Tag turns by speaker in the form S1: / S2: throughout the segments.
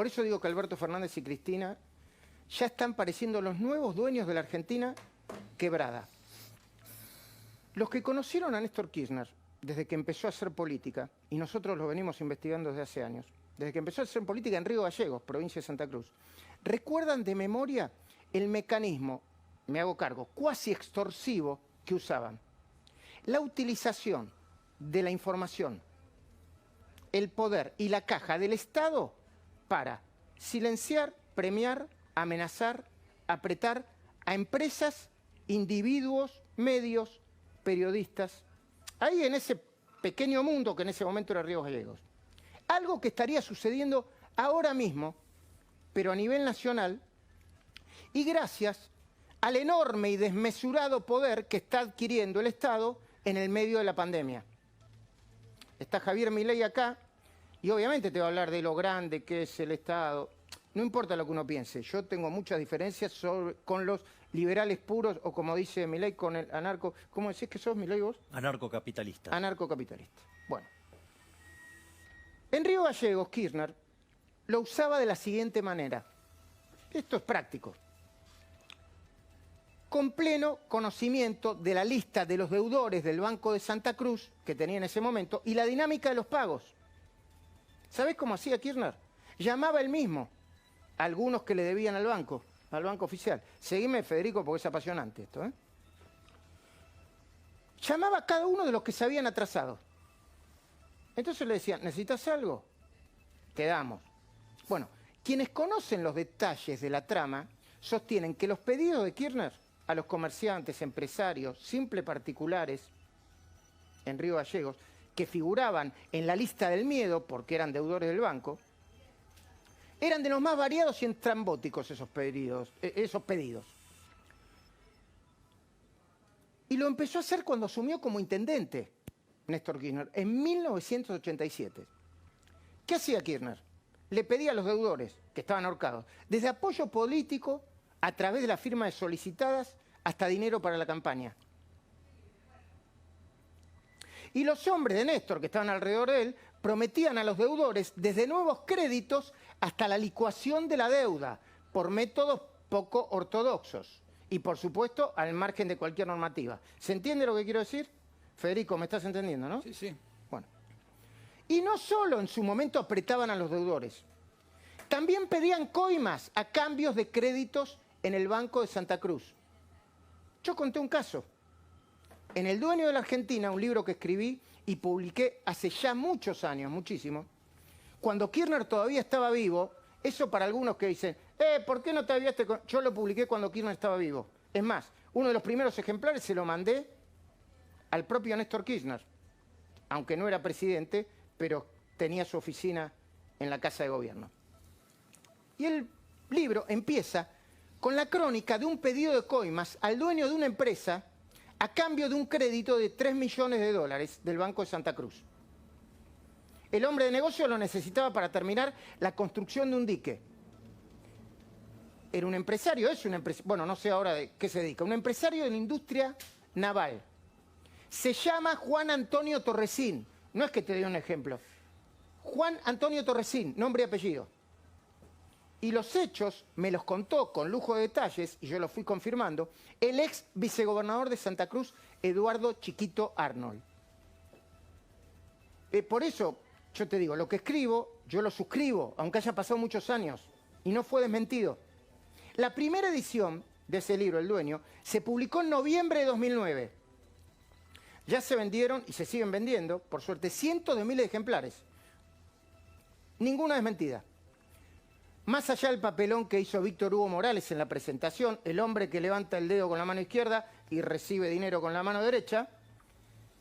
S1: Por eso digo que Alberto Fernández y Cristina ya están pareciendo los nuevos dueños de la Argentina quebrada. Los que conocieron a Néstor Kirchner desde que empezó a hacer política, y nosotros lo venimos investigando desde hace años, desde que empezó a hacer política en Río Gallegos, provincia de Santa Cruz, recuerdan de memoria el mecanismo, me hago cargo, cuasi extorsivo que usaban. La utilización de la información, el poder y la caja del Estado para silenciar, premiar, amenazar, apretar a empresas, individuos, medios, periodistas, ahí en ese pequeño mundo que en ese momento era Río Gallegos. Algo que estaría sucediendo ahora mismo, pero a nivel nacional, y gracias al enorme y desmesurado poder que está adquiriendo el Estado en el medio de la pandemia. Está Javier Milei acá, y obviamente te va a hablar de lo grande que es el Estado. No importa lo que uno piense, yo tengo muchas diferencias con los liberales puros, o como dice Milei, con el anarco... ¿Cómo decís que sos, Milei, vos?
S2: Anarcocapitalista.
S1: Anarcocapitalista. Bueno. En Río Gallegos, Kirchner lo usaba de la siguiente manera. Esto es práctico. Con pleno conocimiento de la lista de los deudores del Banco de Santa Cruz, que tenía en ese momento, y la dinámica de los pagos. ¿Sabés cómo hacía Kirchner? Llamaba él mismo a algunos que le debían al banco oficial. Seguime, Federico, porque es apasionante esto, ¿eh? Llamaba a cada uno de los que se habían atrasado. Entonces le decían, ¿necesitas algo? Te damos. Bueno, quienes conocen los detalles de la trama sostienen que los pedidos de Kirchner a los comerciantes, empresarios, simples particulares en Río Gallegos, que figuraban en la lista del miedo porque eran deudores del banco, eran de los más variados y estrambóticos esos pedidos. Y lo empezó a hacer cuando asumió como intendente Néstor Kirchner, en 1987. ¿Qué hacía Kirchner? Le pedía a los deudores, que estaban ahorcados, desde apoyo político a través de la firma de solicitadas hasta dinero para la campaña. Y los hombres de Néstor, que estaban alrededor de él, prometían a los deudores desde nuevos créditos hasta la licuación de la deuda, por métodos poco ortodoxos. Y, por supuesto, al margen de cualquier normativa. ¿Se entiende lo que quiero decir? Federico, ¿me estás entendiendo, no?
S3: Sí, sí.
S1: Bueno. Y no solo en su momento apretaban a los deudores, también pedían coimas a cambios de créditos en el Banco de Santa Cruz. Yo conté un caso. En El Dueño de la Argentina, un libro que escribí y publiqué hace ya muchos años, muchísimo, cuando Kirchner todavía estaba vivo, eso para algunos que dicen, ¿por qué no te aviaste con...? Yo lo publiqué cuando Kirchner estaba vivo. Es más, uno de los primeros ejemplares se lo mandé al propio Néstor Kirchner, aunque no era presidente, pero tenía su oficina en la Casa de Gobierno. Y el libro empieza con la crónica de un pedido de coimas al dueño de una empresa a cambio de un crédito de $3 millones del Banco de Santa Cruz. El hombre de negocio lo necesitaba para terminar la construcción de un dique. Era un empresario, es un empresario, bueno, no sé ahora de qué se dedica, un empresario de la industria naval. Se llama Juan Antonio Torresín, no es que te dé un ejemplo. Juan Antonio Torresín, nombre y apellido. Y los hechos me los contó con lujo de detalles, y yo los fui confirmando, el ex vicegobernador de Santa Cruz, Eduardo Chiquito Arnold. Por eso, yo te digo, lo que escribo, yo lo suscribo, aunque haya pasado muchos años, y no fue desmentido. La primera edición de ese libro, El Dueño, se publicó en noviembre de 2009. Ya se vendieron, y se siguen vendiendo, por suerte, cientos de miles de ejemplares. Ninguna desmentida. Más allá del papelón que hizo Víctor Hugo Morales en la presentación, el hombre que levanta el dedo con la mano izquierda y recibe dinero con la mano derecha,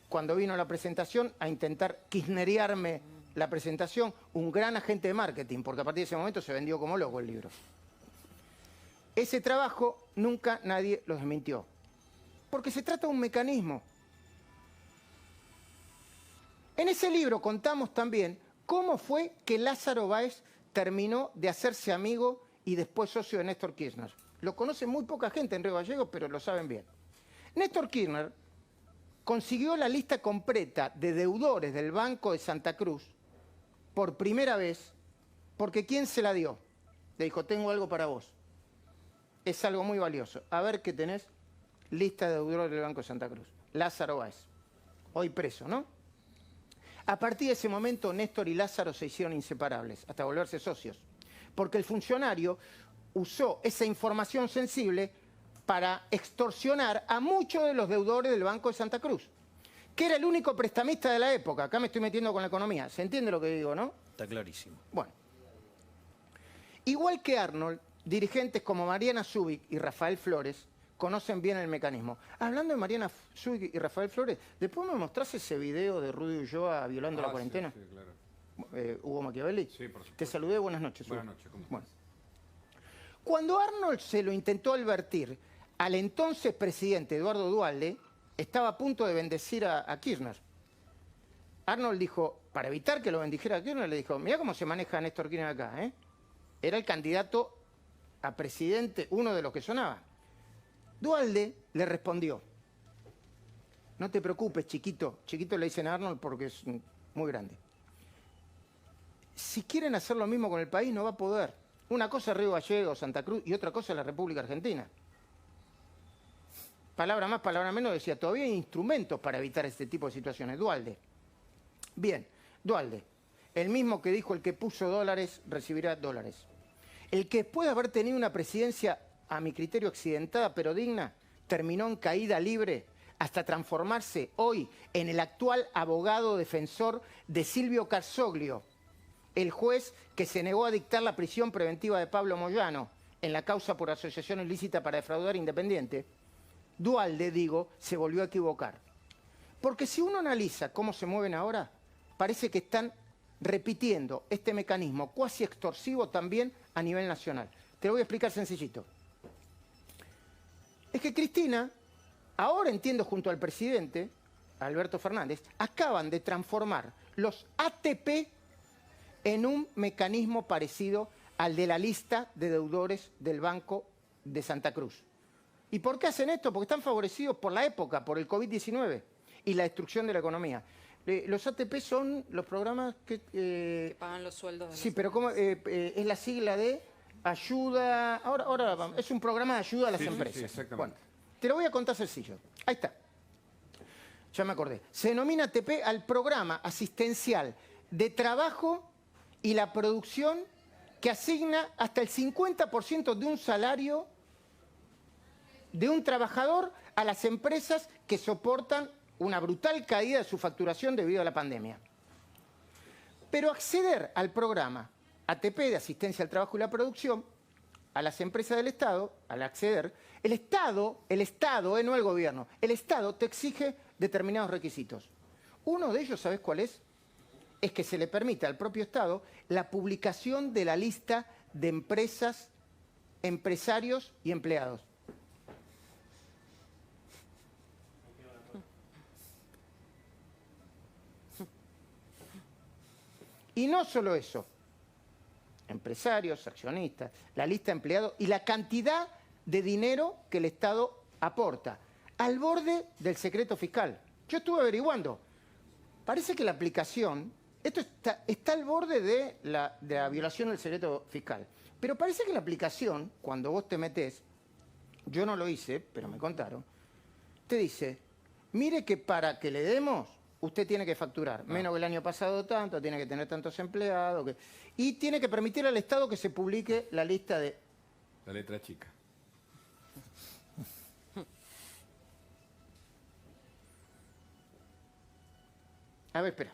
S1: cuando vino a la presentación a intentar kirchnerearme la presentación, un gran agente de marketing, porque a partir de ese momento se vendió como loco el libro. Ese trabajo nunca nadie lo desmintió, porque se trata de un mecanismo. En ese libro contamos también cómo fue que Lázaro Báez terminó de hacerse amigo y después socio de Néstor Kirchner. Lo conoce muy poca gente en Río Gallegos, pero lo saben bien. Néstor Kirchner consiguió la lista completa de deudores del Banco de Santa Cruz por primera vez Porque ¿quién se la dio? Le dijo, tengo algo para vos. Es algo muy valioso. A ver qué tenés. Lista de deudores del Banco de Santa Cruz. Lázaro Báez. Hoy preso, ¿no? A partir de ese momento, Néstor y Lázaro se hicieron inseparables, hasta volverse socios. Porque el funcionario usó esa información sensible para extorsionar a muchos de los deudores del Banco de Santa Cruz, que era el único prestamista de la época. Acá me estoy metiendo con la economía. ¿Se entiende lo que digo, no?
S2: Está clarísimo.
S1: Bueno. Igual que Arnold, dirigentes como Mariana Zubik y Rafael Flores conocen bien el mecanismo. Hablando de Mariana Zubik y Rafael Flores, ¿después me mostrás ese video de Rudy Ulloa violando la cuarentena?
S3: Sí, claro.
S1: Hugo Machiavelli.
S3: Sí, por supuesto.
S1: Te saludé, buenas noches.
S3: Buenas noches, ¿cómo estás?
S1: Bueno. Cuando Arnold se lo intentó advertir al entonces presidente Eduardo Duhalde, estaba a punto de bendecir a Kirchner. Arnold dijo, para evitar que lo bendijera a Kirchner, le dijo, mirá cómo se maneja Néstor Kirchner acá, ¿eh? Era el candidato a presidente, uno de los que sonaba. Duhalde le respondió, no te preocupes, chiquito. Chiquito le dicen a Arnold porque es muy grande. Si quieren hacer lo mismo con el país, no va a poder. Una cosa es Río Gallegos, Santa Cruz, y otra cosa es la República Argentina. Palabra más, palabra menos, decía, todavía hay instrumentos para evitar este tipo de situaciones. Duhalde. Bien, Duhalde, el mismo que dijo el que puso dólares recibirá dólares. El que después de haber tenido una presidencia, a mi criterio, accidentada pero digna, terminó en caída libre hasta transformarse hoy en el actual abogado defensor de Silvio Carzoglio, el juez que se negó a dictar la prisión preventiva de Pablo Moyano en la causa por asociación ilícita para defraudar Independiente. Duhalde, digo, se volvió a equivocar. Porque si uno analiza cómo se mueven ahora, parece que están repitiendo este mecanismo cuasi extorsivo también a nivel nacional. Te lo voy a explicar sencillito. Es que Cristina, ahora entiendo junto al presidente, Alberto Fernández, acaban de transformar los ATP en un mecanismo parecido al de la lista de deudores del Banco de Santa Cruz. ¿Y por qué hacen esto? Porque están favorecidos por la época, por el COVID-19 y la destrucción de la economía. Los ATP son los programas que
S4: pagan los sueldos de
S1: sí,
S4: los
S1: pero ¿cómo, es la sigla de ayuda... Ahora vamos, es un programa de ayuda a las empresas.
S3: Sí, exactamente.
S1: Bueno, te lo voy a contar sencillo. Ahí está. Ya me acordé. Se denomina ATP al programa asistencial de trabajo y la producción que asigna hasta el 50% de un salario de un trabajador a las empresas que soportan una brutal caída de su facturación debido a la pandemia. Pero acceder al programa ATP de asistencia al trabajo y la producción, a las empresas del Estado, al acceder, el Estado, no el gobierno, el Estado te exige determinados requisitos. Uno de ellos, ¿sabes cuál es? Es que se le permite al propio Estado la publicación de la lista de empresas, empresarios y empleados. Y no solo eso, empresarios, accionistas, la lista de empleados y la cantidad de dinero que el Estado aporta, al borde del secreto fiscal. Yo estuve averiguando, parece que la aplicación, esto está al borde de la violación del secreto fiscal, pero parece que la aplicación, cuando vos te metés, yo no lo hice, pero me contaron, te dice, mire que para que le demos, usted tiene que facturar menos que el año pasado tanto, tiene que tener tantos empleados, y tiene que permitir al Estado que se publique la lista de...
S3: La letra chica.
S1: A ver, espera.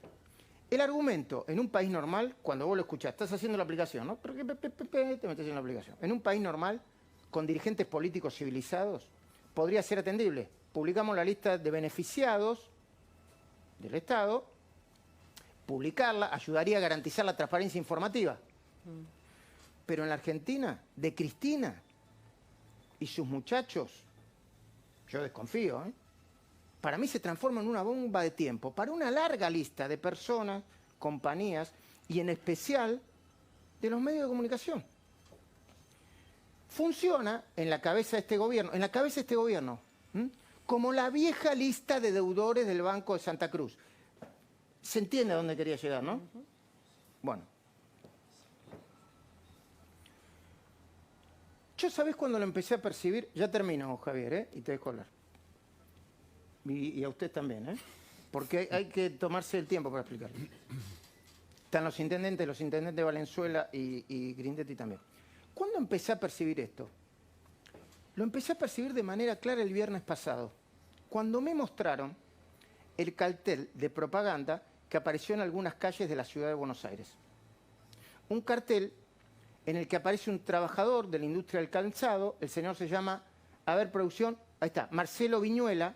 S1: El argumento en un país normal, cuando vos lo escuchás, estás haciendo la aplicación, ¿no? Pero te metes en la aplicación. En un país normal, con dirigentes políticos civilizados, podría ser atendible. Publicamos la lista de beneficiados del Estado, publicarla ayudaría a garantizar la transparencia informativa. Pero en la Argentina, de Cristina y sus muchachos, yo desconfío, para mí se transforma en una bomba de tiempo para una larga lista de personas, compañías y en especial de los medios de comunicación. Funciona en la cabeza de este gobierno, como la vieja lista de deudores del Banco de Santa Cruz. ¿Se entiende a dónde quería llegar, no? Bueno. Yo, ¿sabés cuando lo empecé a percibir? Ya termino, Javier, ¿eh? Y te dejo hablar. Y a usted también, ¿eh? Porque hay que tomarse el tiempo para explicarlo. Están los intendentes Valenzuela y Grindetti también. ¿Cuándo empecé a percibir esto? Lo empecé a percibir de manera clara el viernes pasado, cuando me mostraron el cartel de propaganda que apareció en algunas calles de la ciudad de Buenos Aires. Un cartel en el que aparece un trabajador de la industria del calzado, el señor se llama, a ver, producción, ahí está, Marcelo Viñuela,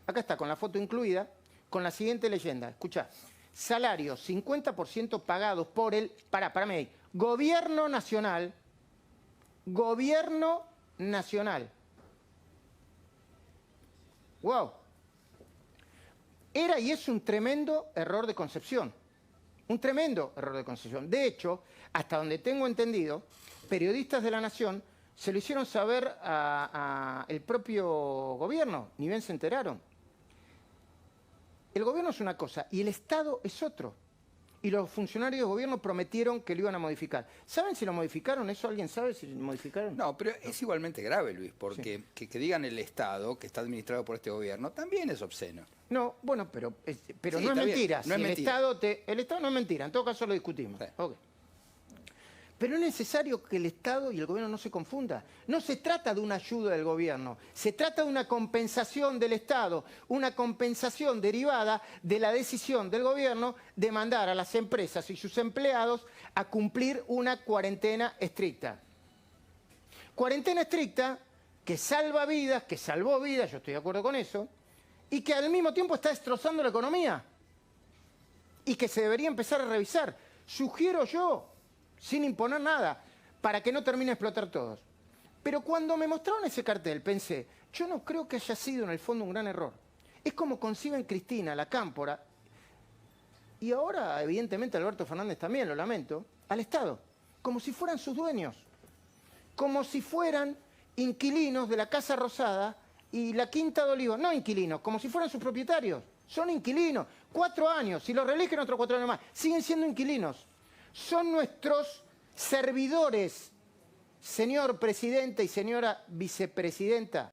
S1: acá está, con la foto incluida, con la siguiente leyenda, escuchá, salarios 50% pagados por el, parame ahí, Gobierno Nacional, Gobierno Nacional. ¡Wow! Era y es un tremendo error de concepción. Un tremendo error de concepción. De hecho, hasta donde tengo entendido, periodistas de La Nación se lo hicieron saber al propio gobierno, ni bien se enteraron. El gobierno es una cosa y el Estado es otro. Y los funcionarios del gobierno prometieron que lo iban a modificar. ¿Saben si lo modificaron? ¿Eso alguien sabe si lo modificaron?
S2: No, pero es igualmente grave, Luis, porque
S1: sí.
S2: que digan el Estado, que está administrado por este gobierno, también es obsceno.
S1: No, bueno, pero sí, no es mentira.
S2: No es mentira.
S1: El Estado no es mentira, en todo caso lo discutimos.
S2: Sí.
S1: Okay. Pero es necesario que el Estado y el gobierno no se confundan. No se trata de una ayuda del gobierno, se trata de una compensación del Estado, una compensación derivada de la decisión del gobierno de mandar a las empresas y sus empleados a cumplir una cuarentena estricta. Cuarentena estricta que salva vidas, que salvó vidas, yo estoy de acuerdo con eso, y que al mismo tiempo está destrozando la economía y que se debería empezar a revisar. Sugiero yo, sin imponer nada, para que no termine de explotar todos. Pero cuando me mostraron ese cartel, pensé, yo no creo que haya sido en el fondo un gran error. Es como conciben Cristina, la Cámpora, y ahora, evidentemente, Alberto Fernández también, lo lamento, al Estado, como si fueran sus dueños, como si fueran inquilinos de la Casa Rosada y la Quinta de Olivos. No inquilinos, como si fueran sus propietarios. Son inquilinos, 4 años, si los reeligen otros 4 años más, siguen siendo inquilinos. Son nuestros servidores, señor presidente y señora vicepresidenta.